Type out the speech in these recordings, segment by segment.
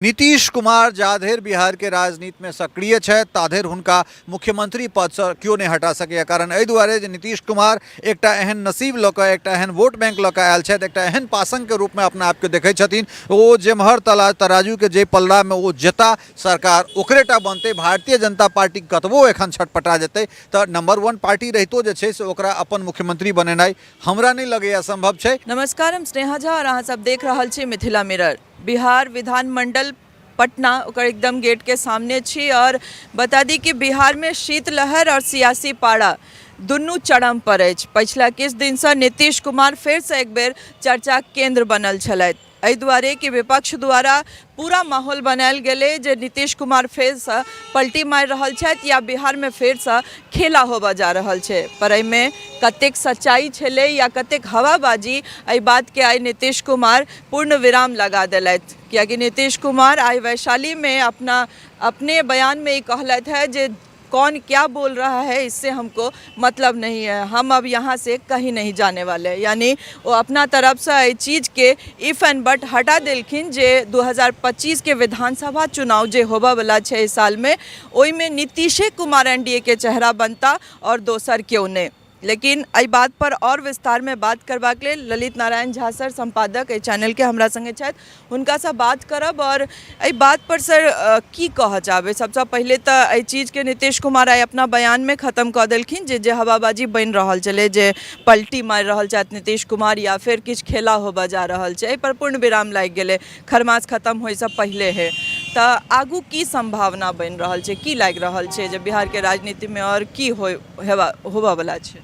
नीतीश कुमार जाधेर बिहार के राजनीति में सक्रिय है ताधेर हुनका मुख्यमंत्री पद से क्यों नहीं हटा सके कारण एहि दुआरे जे नीतीश कुमार एक एहन नसीब लऽ एक एहन वोट बैंक लऽ आयल छथि, एक एहन पासंग के रूप में अपना आपके देखै छथिन। ओ जेम्हर तराजू के जे पल्ला में वो जेता सरकार ओकरेटा बनते। भारतीय जनता पार्टी कतबो एखन छटपटा जेतै तो नंबर 1 पार्टी रहितो जे छै से ओकरा अपन मुख्यमंत्री बनेनाइ हमरा नहीं लगैया संभव छै। नमस्कार, हम स्नेहा झा और अहाँ सब देख रहल छी मिथिला मिरर। बिहार विधानमंडल पटना ओकर एकदम गेट के सामने छी और बता दी कि बिहार में शीतलहर और सियासी पारा दुनू चरम पर अछि। पिछला किछु दिन से नीतीश कुमार फिर से एक बेर चर्चा केंद्र बनल छलथि। एहि दुआरे कि विपक्ष द्वारा पूरा माहौल बनायल गेलै जे नीतीश कुमार फेर से पलटी मारि रहल छथि या बिहार में फेर से खेला होबऽ जा रहल छै। पर एहिमे कतेक सच्चाई छलै या कतेक हवाबाजी, एहि बात के आइ नीतीश कुमार पूर्ण विराम लगा देलथि। कियाकि नीतीश कुमार आइ वैशाली में अपने बयान में ये कहलथि है जे कौन क्या बोल रहा है इससे हमको मतलब नहीं है, हम अब यहाँ से कहीं नहीं जाने वाले। यानी वो अपना तरफ से एहि चीज़ के इफ एंड बट हटा देलखिन जे 2025 के विधानसभा चुनाव जे होबऽ वाला छै इस साल में, ओहि में नीतीशे कुमार एनडीए के चेहरा बनता और दोसर क्यों नहीं। लेकिन एहि बात पर और विस्तार में बात करबाक लेल ललित नारायण झा सर संपादक एहि चैनल के हमरा संगे छथि, हुनका से बात करब। और एहि बात पर सर की कहऽ चाहबै? सबसे पहले तो एहि चीज के नीतीश कुमार आइ अपना बयान में खत्म कऽ देलखिन जे हवाबाजी बनि रहल छलै, जे पलटी मारि रहल छथि नीतीश कुमार या फिर किछु खेला होबऽ जा रहल छै। एहि पर पूर्ण विराम लागि गेलै, खरमास खत्म होइसँ पहिले है। तो आगू की संभावना बनि रहल छै, की लागि रहल छै जे बिहार के राजनीति में और की होबऽ वाला छै?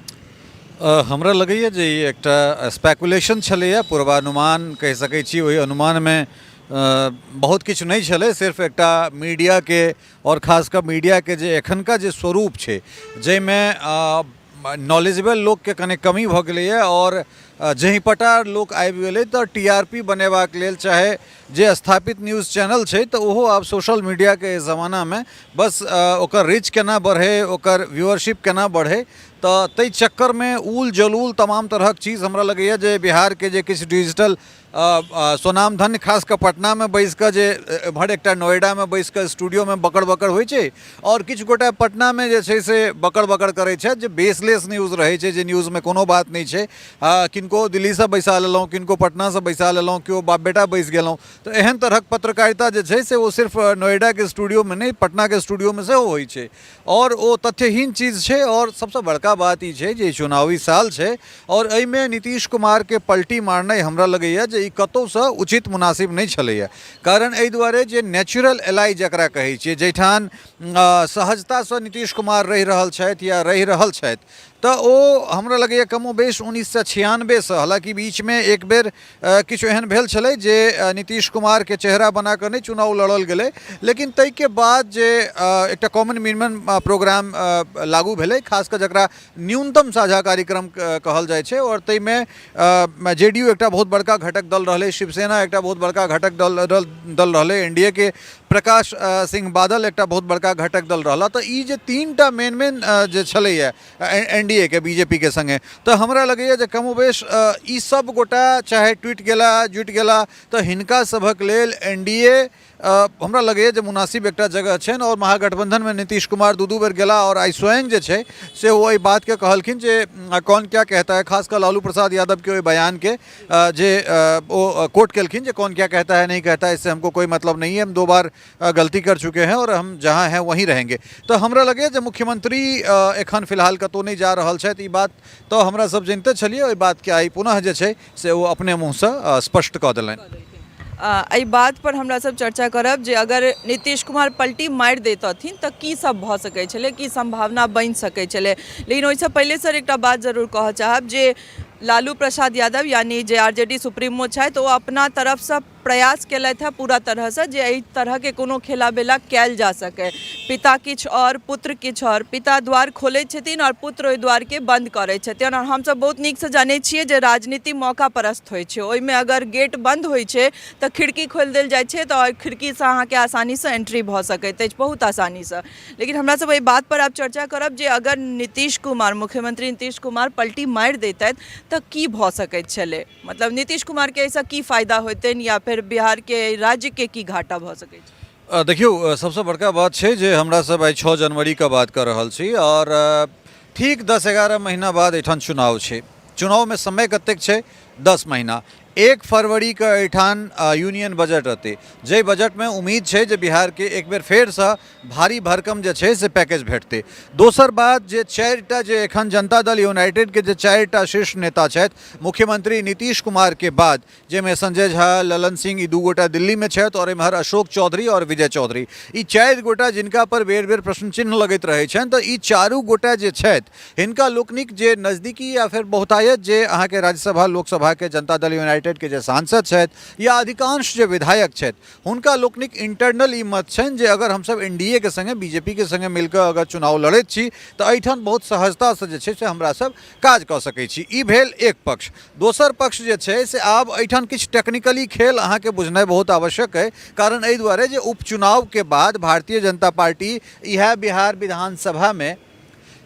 हमरा लगैए जे ई एकटा स्पेकुलेशन छलैए, पूर्वानुमान कहि सकै छी। ओहि अनुमान में बहुत किछु नहीं छलै, सिर्फ एकटा मीडिया के और खासकर मीडिया के जे एखनका जे स्वरूप छै जाहिमे नॉलेजेबल लोग के कने कमी भऽ गेलैए और जहीपटार लोग आबि गेलै तो टीआरपी बनेबाक लेल चाहे जे स्थापित न्यूज़ चैनल छै तो ओहो आब सोशल मीडिया के ज़माना में बस ओकर रीच केना बढ़े, ओकर व्यूअरशिप केना बढ़े, तो तई चक्कर में उल जलूल तमाम तरहक चीज़ हमरा लगैए जे बिहार के जे किछु डिजिटल सोनाम धन्य खासकर पटना में बैस कऽ जे एम्हर एकटा नोएडा में बैस कऽ स्टूडियो में बकड़ बकड़ होइ छै और किछु गोटा पटना में जे छै से बकड़ बकड़ करै छथि जे बेसलेस न्यूज़ रहै छै, जे न्यूज़ में कोनो बात नहीं छै। किनको दिल्ली से बैसा लेलहुँ, किनको पटना से बैसा लेलहुँ, केओ बाप बेटा बैस गेलहुँ। तो एहन तरहक पत्रकारिता जे छै से वो सिर्फ नोएडा के स्टूडियो में नहीं पटना के स्टूडियो में सेहो होइ छै और वो तथ्यहीन चीज़ छै। और सबसे बड़का बात ई छै जे चुनावी साल छै और एहिमे नीतीश कुमार के पलटी मारनाइ हमरा लगैए जे ई कतौसँ उचित मुनासिब नहीं छलैए। कारण एहि दुआरे जे नेचुरल एलाइ जकरा कहै छियै, जाहिठाम सहजतासँ नीतीश कुमार रहि रहल छथि या रहि रहल छथि, तो ओ हमरा लगैए कमोबेश 1996 से, हालांकि बीच में एक बेर किछु एहन भेल छलै जे नीतीश कुमार के चेहरा बना कऽ नहीं चुनाव लड़ल गेलै, लेकिन तै के बाद जे एकटा कॉमन मिनिमम प्रोग्राम लागू भेलै, खासकर जकरा न्यूनतम साझा कार्यक्रम कहल जाइ छै और तै में जेडीयू एकटा बहुत बड़का घटक दल रहलै, शिवसेना एकटा बहुत बड़का घटक दल रहलै, एनडीए के प्रकाश सिंह बादल एकटा बहुत बड़का घटक दल रहला। तो ई जे तीनटा मेन जे छलैए एनडीए के बीजेपी के संगे, तो हमरा लगैए जे कमोबेश ई सब गोटा चाहे टूटि गेला जुटि गेला तो हिनका सभक लेल एनडीए हमरा लगैए जे मुनासिब एकटा जगह छनि। और महागठबंधन में नीतीश कुमार दू बेर गेला और आई स्वयं जे छै से वो एहि बात के कहलखिन जे कौन क्या कहता है, खासकर लालू प्रसाद यादव के ओहि बयान के जे वो कोट केलखिन जे कौन क्या कहता है नहीं कहता है, इससे हमको कोई मतलब नहीं है, हम 2 बार गलती कर चुके हैं और हम जहाँ हैं वहीं रहेंगे। तो हमरा लगे जे मुख्यमंत्री एखन फिलहाल कतौ नहीं जा रहल छथि, ई बात तो हमरा सब जानते छलिए। ओहि बात के आई पुनः जे छै से वो अपने मुँह से स्पष्ट कऽ देलनि। एहि बात पर हमरा सब चर्चा करब जे अगर नीतीश कुमार पलटी मारि दैतथिन तऽ की सब भऽ सकै छलै, की संभावना बनि सकै छलै। लेकिन ओहिसँ पहिले सर एकटा बात जरूर कहऽ चाहब जे लालू प्रसाद यादव यानी जे आरजेडी सुप्रीमो छथि, ओ अपना तरफसँ प्रयास केलथि है पूरा तरह से जे एहि तरह के कोनो खेला बेला कयल जा सके। पिता किछु और पुत्र किछु और, पिता द्वार खोलै छथिन और पुत्र ओहि द्वार के बंद करै छथिन। और हमसब बहुत नीक से जानै छियै जे राजनीति मौका परस्त होइ छै, ओहिमे अगर गेट बंद होइ छै तऽ खिड़की खोलि देल जाइ छै तऽ खिड़की से अहाँके आसानी से एंट्री भऽ सकैत अछि, बहुत आसानी से। लेकिन हमरा सब एहि बात पर आब चर्चा करब जे अगर नीतीश कुमार, मुख्यमंत्री नीतीश कुमार पलटी मारि दैतथि तऽ की भऽ सकैत छलै, मतलब नीतीश कुमार के एहिसँ की फायदा होतनि या फिर फिर बिहार के राज्य के की घाटा भऽ सकै छै? देखियौ, सबसे बड़का बात छै जे हमरा सब आई 6 जनवरी का बात कर रहल छी और ठीक 10-11 महीना बाद एठान चुनाव छै। चुनाव में समय कतेक छै? 10 महीना। 1 फरवरी का एठान यूनियन बजट रहते, जे बजट में उम्मीद छै जे बिहार के एक बेर फेर से भारी भरकम जे छै से पैकेज भेटते। दोसर बात जे 4टा जे एखन जनता दल यूनाइटेड के जे 4टा शीर्ष नेता छथि, मुख्यमंत्री नीतीश कुमार के बाद, जेमे संजय झा, ललन सिंह, ई 2 गोटा दिल्ली में छथि और एम्हर अशोक चौधरी और विजय चौधरी, ई 4 गोटा जिनका पर बेर बेर प्रश्न चिन्ह लगैत रहै छनि, तऽ ई चारू गोटा जे छथि हिनका लोकनिक जे नजदीकी या फिर बहुतायत जे अहाँके राज्यसभा लोकसभा के जनता दल यूनाइटेड के जे सांसद छथि या अधिकांश जे विधायक छथि, हुनका लोकनिक इंटरनल ई मत छनि जे अगर हमसब एनडीए के संगे बीजेपी के संगे मिलकर अगर चुनाव लड़ैत छी तऽ एहिठाम बहुत सहजता से जे छै से हमरा सब काज कऽ सकै छी। ई भेल एक पक्ष। दोसर पक्ष जे छै से आब एहिठाम किछु टेक्निकली खेल अहाँके बुझनाइ बहुत आवश्यक है, कारण एहि दुआरे जे उपचुनाव के बाद भारतीय जनता पार्टी इएह बिहार विधानसभा में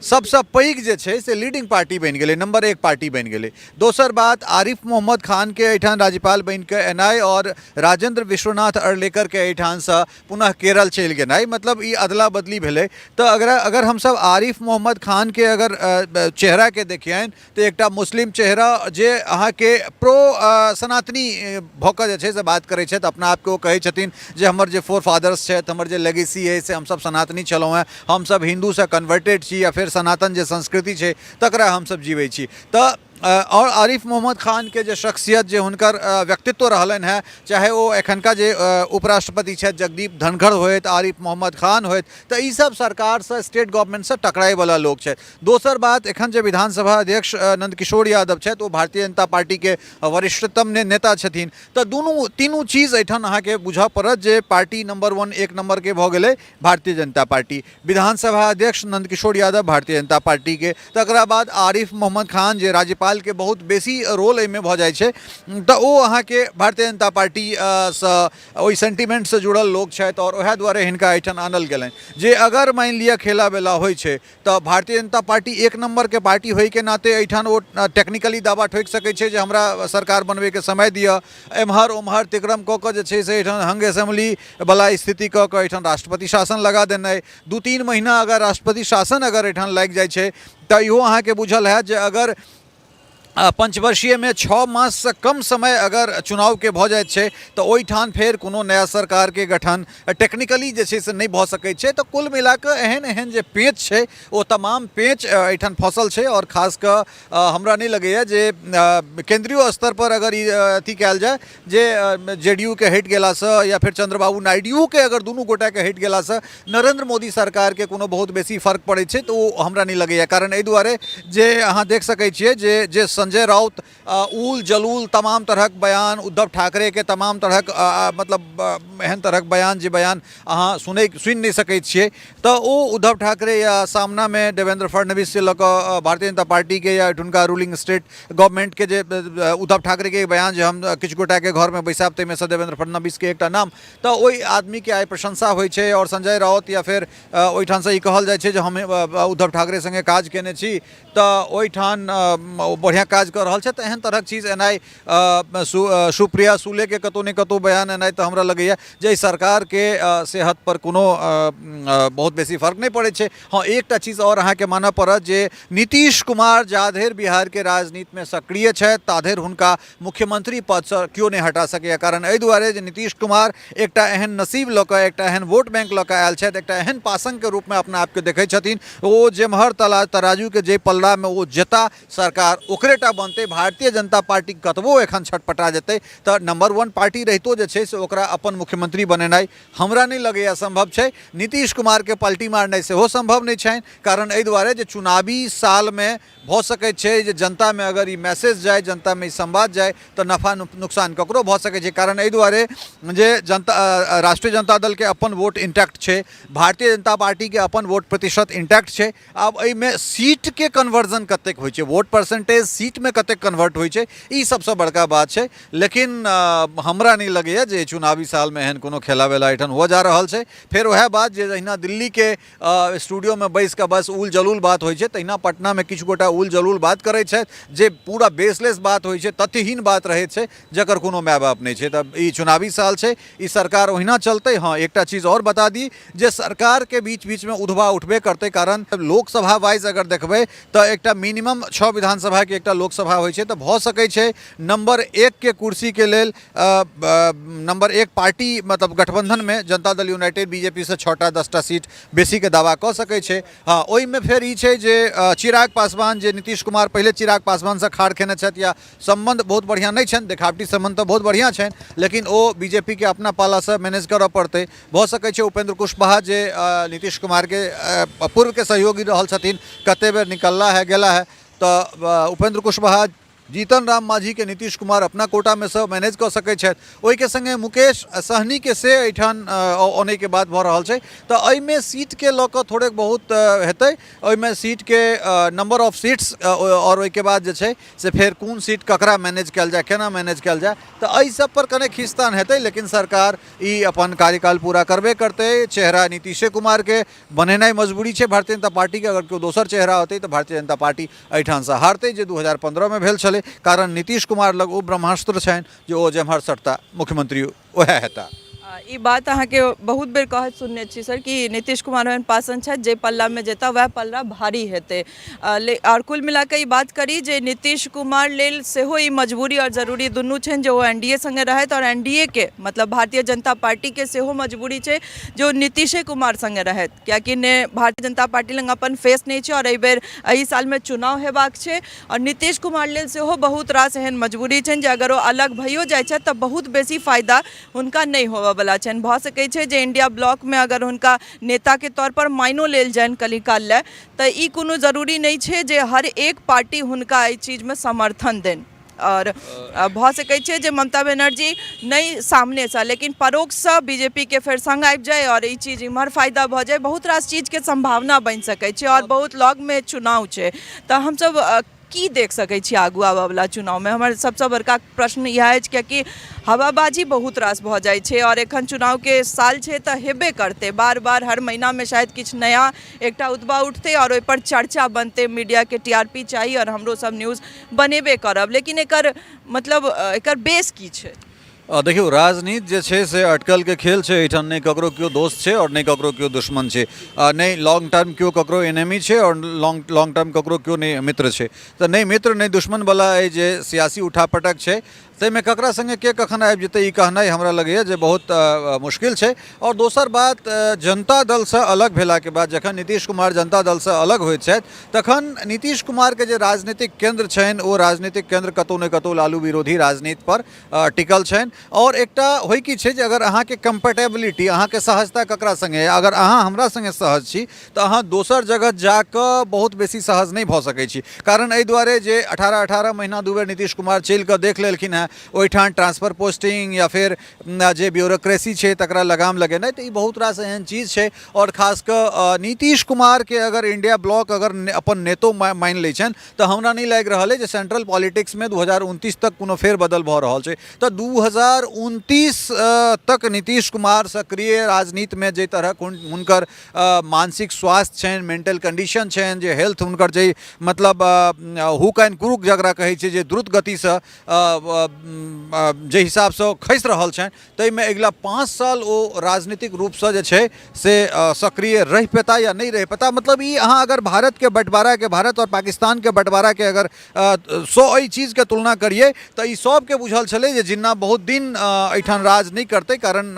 सबसे पैघ जे छै से लीडिंग पार्टी बनि गेलै, नंबर 1 पार्टी बनि गेलै। दोसर बात, आरिफ मोहम्मद खान के एहिठाम राज्यपाल बनि के एनाइ और राजेंद्र विश्वनाथ अर्लेकर के एहिठाम से पुनः केरल चलि गेनाइ, मतलब ई अदला बदली भेलै। तऽ अगर हमसब आरिफ मोहम्मद खान के अगर चेहरा के देखियनि तऽ एकटा मुस्लिम चेहरा जे अहाँके प्रो सनातनी भऽ कऽ जे छै से बात करै छथि, अपना आपके ओ कहै छथिन जे हमर जे फोर फादर्स छथि, हमर जे लेगेसी है से हमसब सनातनी छलहुँ हैं, हमसब हिंदू से कन्वर्टेड छी या फिर सनातन जे संस्कृति छै तकरा हमसब जीवै छी। तऽ और आरिफ मोहम्मद खान के जे शख्सियत जे हुनकर व्यक्तित्व रहलन है, चाहे वो एखनका जे उपराष्ट्रपति छथि जगदीप धनखड़ होइत, आरिफ मोहम्मद खान होइत, तऽ ई सब सरकार से, स्टेट गवर्नमेंट से टकराए वाला लोग छथि। दोसर बात, एखन जे विधानसभा अध्यक्ष नंदकिशोर यादव छथि, वो भारतीय जनता पार्टी के वरिष्ठतम नेता छथिन। तऽ तीनू चीज एहिठाम अहाँके बुझऽ पड़त जे पार्टी नंबर 1 एक नंबर के भऽ गेलै भारतीय जनता पार्टी। विधानसभा अध्यक्ष नंदकिशोर यादव भारतीय जनता पार्टी के, तकरा बाद आरिफ मोहम्मद खान जे राज्यपाल के बहुत बेसी रोल एहिमे भऽ जाइ छै, तऽ ओ अहाँके भारतीय जनता पार्टी से ओहि सेंटिमेंट से जुड़ल लोग छथि और ओएह दुआरे हिनका एहिठाम आनल गेलनि। जे अगर मान लिअ खेला बेला होइ छै तऽ भारतीय जनता पार्टी एक नंबर के पार्टी होइ के नाते एहिठाम ओ टेक्निकली दावा ठोकि सकै छै जे हमरा सरकार बनबै के समय दिअ, एम्हर ओम्हर तिक्रम कऽ कऽ जे छै से एहिठाम हंग असेंबली वाला स्थिति कऽ कऽ एहिठाम राष्ट्रपति शासन लगा देनाइ। 2-3 महीना अगर राष्ट्रपति शासन अगर एहिठाम लागि जाइ छै तऽ इहो अहाँके बुझल है जे अगर पंचवर्षीय में 6 मास से कम समय अगर चुनाव के भऽ जाइत छै तऽ ओहिठाम फेर कोनो नया सरकार के गठन टेक्निकली जे छै से नहीं भऽ सकै छै। तऽ कुल मिला कऽ एहन जे पेच छै ओ तमाम पेच एहिठाम फंसल छै और खास कऽ हमरा नहीं लगैए जे केंद्रीय स्तर पर अगर ई अथी कयल जाय जे जेडीयू के हटि गेलासँ या फिर चंद्रबाबू नायडू के अगर दुनू गोटा के हटि गेलासँ नरेंद्र मोदी सरकार के कोनो बहुत बेसी फर्क पड़ै छै तऽ ओ हमरा नहीं लगैए। कारण एहि दुआरे जे अहाँ देख सकै छियै जे संजय राउत उल जलूल तमाम तरहक बयान, उद्धव ठाकरे के तमाम तरहक मतलब एहन तरहक बयान जे बयान अहाँ सुनि नहीं सकै छियै, तऽ ओ उद्धव ठाकरे या सामना में देवेंद्र फडणवीस से लऽ कऽ भारतीय जनता पार्टी के या एठुनका रूलिंग स्टेट गवर्नमेंट के जे उद्धव ठाकरे के बयान जे हम किछु गोटा के घर में बैसाब ताहिमे से देवेंद्र फडणवीस के एकटा नाम, तऽ ओहि आदमी के आइ प्रशंसा होइ छै और संजय राउत या फिर ओहिठाम से ई कहल जाइ छै जे हम उद्धव ठाकरे संगे काज केने छी तऽ ओहिठाम बढ़िया काज कर रहल छै। तऽ एहन तरहक चीज एनाइ सुप्रिया सुले के कतौ ने कतौ बयान एनाइ तऽ हमरा लगैए जे सरकार के सेहत पर कोनो बहुत बेसी फर्क नहीं पड़े छै। हाँ, एकटा चीज और अहाँके मानऽ पड़त जे नीतीश कुमार जाधरि बिहार के राजनीति में सक्रिय छथि ताधरि हुनका मुख्यमंत्री पद से क्यों नहीं हटा सकैए। कारण एहि दुआरे जे नीतीश कुमार एकटा एहन नसीब लऽ कऽ, एकटा एहन वोट बैंक लऽ कऽ आयल छथि, एकटा एहन पासंग के रूप में अपना आपके देखै छथिन, ओ जेम्हर तराजू के जे पल्ला में ओ जेता सरकार ओकरेटा बनते। भारतीय जनता पार्टी कतबो एखन छटपटा जेतै तऽ नंबर 1 पार्टी रहितो जे छै से ओकरा अपन मुख्यमंत्री बनेनाइ हमरा नहीं लगैए संभव छै। नीतीश कुमार के पलटी मारनाइ सेहो संभव नहीं छनि, कारण एहि दुआरे जे चुनावी साल में भऽ सकै छै जे जनता में अगर ई मैसेज जाए, जनता में ई संवाद जाए तऽ नफा नुकसान ककरो भऽ सकै छै। कारण एहि दुआरे जे राष्ट्रीय जनता दल के अपन वोट इंटैक्ट छै, भारतीय जनता पार्टी के अपन वोट प्रतिशत इंटैक्ट छै। आब एहिमे सीट के कन्वर्जन कतेक होइ छै, वोट परसेंटेज सीट सीट में कतेक कन्वर्ट होइ छै ई सबसे बड़का बात छै। लेकिन हमरा नहीं लगैए जे चुनावी साल में एहन कोनो खेला वेला एठन हो जा रहल छै। फिर वह बात जे जहिना दिल्ली के स्टूडियो में बैस के बस उल जलूल बात होइ छै, तहिना पटना में किछु गोटा उल जलूल बात करै छै जे पूरा बेसलेस बात होइ छै, तथ्यहीन बात रहै छै, जकर कोनो माय बाप नहीं छै। तब ई चुनावी साल छै, ई सरकार ओहिना चलते। हाँ, एकटा चीज और बता दी जे सरकार के बीच बीच में उधवा उठबे करते, कारण लोकसभा वाइज अगर देखबै तो एकटा मिनिमम 6 विधानसभा के एकटा लोकसभा होइ छै, तो भ सकै छै नंबर 1 के कुर्सी के लेल नंबर 1 पार्टी मतलब गठबंधन में जनता दल यूनाइटेड बीजेपी से 6टा 10टा सीट बेसी के दावा कऽ सकै छै। हाँ, ओहि में फेर ई छै जे चिराग पासवान जे नीतीश कुमार पहले चिराग पासवान से खाड़ खेने छथि, या संबंध बहुत बढ़िया नहीं छनि, देखावटी संबंध तो बहुत बढ़िया छनि, लेकिन ओ बीजेपी के अपना पाला से मैनेज करऽ पड़तै। भ सकै छै उपेंद्र कुशवाहा जे नीतीश कुमार के पूर्व के सहयोगी रहल छथिन, कते बेर निकलला है गेला है, तो उपेंद्र कुशवाहा जीतन राम मांझी के नीतीश कुमार अपना कोटा में से मैनेज कर सकै छथि। ओहि के संगे मुकेश सहनी के से एठान आने के बाद भऽ रहल छै, तो एहि में सीट के लऽ कऽ थोड़े बहुत हेतै। ओहि में सीट के नंबर ऑफ सीट्स और ओहि के बाद जे छै से फेर कोन सीट ककरा मैनेज कयल जाय, केना मैनेज कयल जाय, तो एहि सब पर कने खींचतान हेतै। लेकिन सरकार ई अपन कार्यकाल पूरा करबे करतै। चेहरा नीतीशे कुमार के बनेनाइ मजबूरी छै भारतीय जनता पार्टी के। अगर केओ दोसर चेहरा होतै तो भारतीय जनता पार्टी एहिठाम से हारतै, जे 2015 में भेल छलै। कारण नीतीश कुमार लग ओ ब्रह्मास्त्र छनि जे ओ जेम्हर सटता मुख्यमंत्री ओहे हेता। ई बात अहाँके बहुत बेर कहैत सुनने छी सर कि नीतीश कुमार ओहन पासन छथि जे पल्ला में जेता वह पल्ला भारी हेतै। और कुल मिला के ई बात करी जे नीतीश कुमार लेल सेहो ई मजबूरी और जरूरी दुनू छनि जे ओ एनडीए संगे रहथि, और एनडीए के मतलब भारतीय जनता पार्टी के सेहो मजबूरी छै जे ओ नीतीशे कुमार संगे रहथि, कियाकि ने भारतीय जनता पार्टी लग अपन फेस नहीं छै, और एहि बेर एहि साल में चुनाव हेबाक छै। और नीतीश कुमार लेल सेहो बहुत रास एहन मजबूरी छनि जे अगर ओ अलग भइयो जाइ छथि तऽ बहुत बेसी फायदा हुनका नहीं होबऽ वाला छनि। भऽ सकै छै जे इंडिया ब्लॉक में अगर हुनका नेता के तौर पर मायनो लेल जाइन कली काल ले, तऽ ई कोनो जरूरी नहीं छै जे हर एक पार्टी हुनका एहि चीज में समर्थन देन। और भऽ सकै छै जे ममता बनर्जी नहीं सामने से लेकिन परोक्ष से बीजेपी के फेर संग आबि जाए और ई चीज इम्हर फायदा भऽ जाए। बहुत रास चीज के संभावना बनि सकै छै और बहुत लग में चुनाव छै, तऽ हमसब की देख सकै छी आगू आबऽ वाला चुनाव में। हमर सबसे बड़का प्रश्न यह अछि कियाकि हवाबाजी बहुत रास भऽ जाइ छै, और एखन चुनाव के साल छै तऽ हेबे करतै। बार बार हर महीना में शायद किछु नया एकटा उतबा उठतै और ओहि पर चर्चा बनतै, मीडिया के टीआरपी चाही और हमरो सब न्यूज़ बनेबे करब। लेकिन एकर मतलब एकर बेस की छै? देखियो, राजनीति जे छै से अटकल के खेल छै। एठाम नहीं ककरो केओ दोस्त छै और नहीं ककरो केओ दुश्मन छै, नहीं लॉन्ग टर्म केओ ककरो एनेमी छै और लॉन्ग टर्म ककरो केओ नहीं मित्र छै। तो नहीं मित्र नहीं दुश्मन वाला है जे सियासी उठापटक छै, ताहिमे ककरा संगे के कखन आबि जेतै ई कहनाइ हमरा लगैए जे बहुत मुश्किल छै। और दोसर बात, जनता दल से अलग भेला के बाद जखन नीतीश कुमार जनता दल से अलग होइत छथि तखन नीतीश कुमार के जे राजनीतिक केंद्र छनि ओ राजनीतिक केंद्र कतौ ने कतौ लालू विरोधी राजनीति पर टिकल छनि। और एकटा होइ की छै जे अगर अहाँके कंपेटेबिलिटी, अहाँके सहजता ककरा संगे, अगर अहाँ हमरा संगे सहज छी तऽ अहाँ दोसर जगह जाकऽ बहुत बेसी सहज नहीं भऽ सकै छी। कारण एहि दुआरे जे 18 महीना 2 बेर नीतीश कुमार चलि कऽ देख लेलखिन हेँ, ओहिठाम ट्रांसफर पोस्टिंग या फिर जे ब्यूरोक्रेसी छै तकरा लगाम लगेनाइ, तऽ ई बहुत रास एहन चीज छै। और खास कऽ नीतीश कुमार के अगर इंडिया ब्लॉक अगर अपन नेतो मानि लै छनि तऽ हमरा नहीं लागि रहल है जे सेंट्रल पॉलिटिक्स में 2029 तक कोनो फेरबदल भऽ रहल छै। तऽ 2029 तक नीतीश कुमार सक्रिय राजनीति में जे तरह हुनकर मानसिक स्वास्थ्य छनि, मेंटल कंडीशन छनि, जे हेल्थ हुनकर जे मतलब हुक एंड क्रुक जकरा कहै छै जे द्रुत गति से जे हिसाब से खसि रहल छनि, ताहिमे अगिला 5 साल ओ राजनीतिक रूप से जे छै से सक्रिय रहि पेता या नहीं रहि पेता। मतलब ई अहाँ अगर भारत के बंटवारा के, भारत और पाकिस्तान के बंटवारा के अगर 100 एहि चीज के तुलना करिए तऽ ई सबके बुझल छलै जे जिन्ना बहुत दिन एहिठाम राज नहीं करते, कारण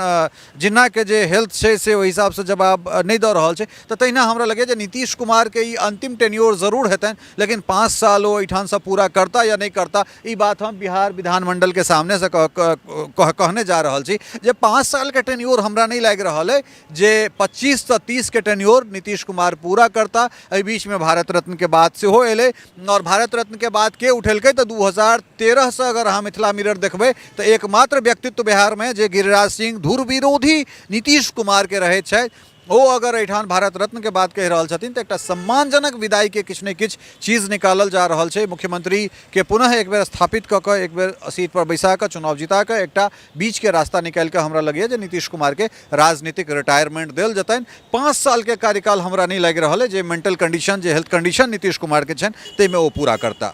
जिन्ना के जे हेल्थ छै से ओहि हिसाब से जवाब नहीं दऽ रहल छै। तऽ तहिना हमरा लगे जे नीतीश कुमार के ई अंतिम टेन्योर जरूर हेतनि, लेकिन 5 साल ओ एहिठाम से पूरा करता या नहीं करता, ई बात हम बिहार विधानमंडल के सामने से कहने जा रहल छी जे 5 साल के टेन्योर हमरा नहीं लागि रहल है जे 25 से 30 के टेन्योर नीतीश कुमार पूरा करता। एहि बीच में भारत रत्न के बात सेहो एलै, और भारत रत्न के बात के उठेलकै तऽ 2013 से अगर अहाँ मिथिला मिरर देखबै तऽ एकमात्र व्यक्तित्व बिहार में जे गिरिराज सिंह धुर विरोधी नीतीश कुमार के रहैत छथि ओ अगर एठान भारत रत्न के बात कह रहल छथिन तो एक सम्मानजनक विदाई के किछु ने किछु चीज निकालल जा रहल छै। मुख्यमंत्री के पुनः एक बेर स्थापित कऽ कऽ एक बेर सीट पर बैसा कऽ चुनाव जिता कऽ एकटा बीच के रास्ता निकाल कऽ हमरा लगैए जे नीतीश कुमार के राजनीतिक रिटायरमेंट देल जतनि। 5 साल के कार्यकाल हमरा नहीं लागि रहल है जे मेंटल कंडीशन जे हेल्थ कंडीशन नीतीश कुमार के छनि ताहिमे ओ पूरा करता।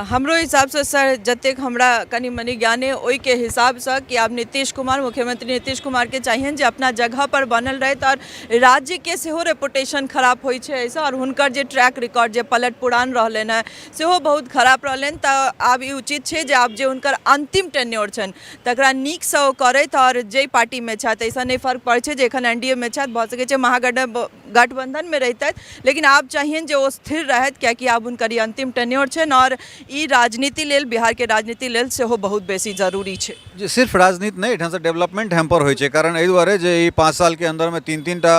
हमरो हिसाब से सर जतेक हमरा कनी मनी ज्ञान है ओहि के हिसाब से कि आब नीतीश कुमार मुख्यमंत्री नीतीश कुमार के चाहिए जे अपना जगह पर बनल रहत और राज्य के सेहो रेपुटेशन खराब होइ छै ऐसा और हुनकर जे ट्रैक रिकॉर्ड जे पलट पुरान रहलन है सेहो बहुत खराब रहलन। तऽ आब ई उचित छै जे आब जे हुनकर अंतिम टेन्योर छनि तकरा नीक से ओ करैत और जे पार्टी में छथि ऐसा नहीं फर्क पड़ै छै जे एखन एनडीए में छथि भऽ सकै छै महागठबंधन में रहितथि लेकिन आब चाहिए जे ओ स्थिर रहत कियाकि आब हुनकर ई अंतिम टेन्योर छनि और ई राजनीति लेल बिहार के राजनीति लेल सेहो बहुत बेसी जरूरी छै। जे सिर्फ राजनीति नहीं एठाम से डेवलपमेंट हैम्पर होइ छै कारण एहि दुआरे जे ई 5 साल के अंदर में 3-3 टा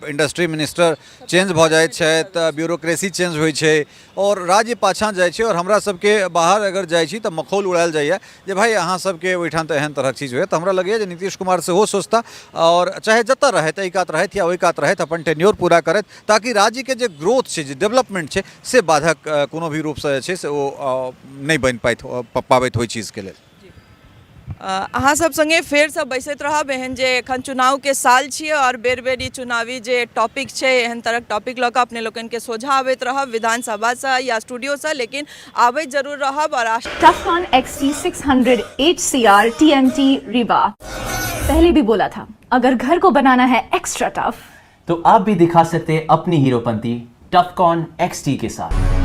इंडस्ट्री मिनिस्टर चेंज भऽ जाइत छै, ब्यूरोक्रेसी चेंज होइ छै और राज्य पाछाँ जाइ छै और हमरा सबके बाहर अगर जाइ छी तऽ मखौल उड़ायल जाइए जे भाई अहाँ सबके ओहिठाम तऽ एहन तरहक चीज होइए। तऽ हमरा लगैए जे नीतीश कुमार सेहो सोचता और चाहे जतऽ रहथि एहि कात रहथि या ओहि कात रहथि अपन टेन्योर पूरा करथि ताकि राज्य के जे ग्रोथ छै जे डेवलपमेंट छै से बाधक कोनो भी रूप से जे छै से ओ नहीं बन पाबैत होइ चीज के लेल। अहाँ सब संगे फेर सब बैसैत रहब एहन जे एखन चुनाव के साल छियै और बेर बेर ई चुनावी जे टॉपिक छै एहन तरहक टॉपिक लऽ कऽ अपने लोकनि के सोझा आबैत रहब विधानसभा से या स्टूडियो से लेकिन आबैत जरूर रहब। और टफकॉन XT 600 HCR TNT रीवा पहले भी बोला था अगर घर को बनाना है एक्स्ट्रा टफ तो आप भी दिखा सकते हैं अपनी हीरोपंती टफकॉन XT के साथ।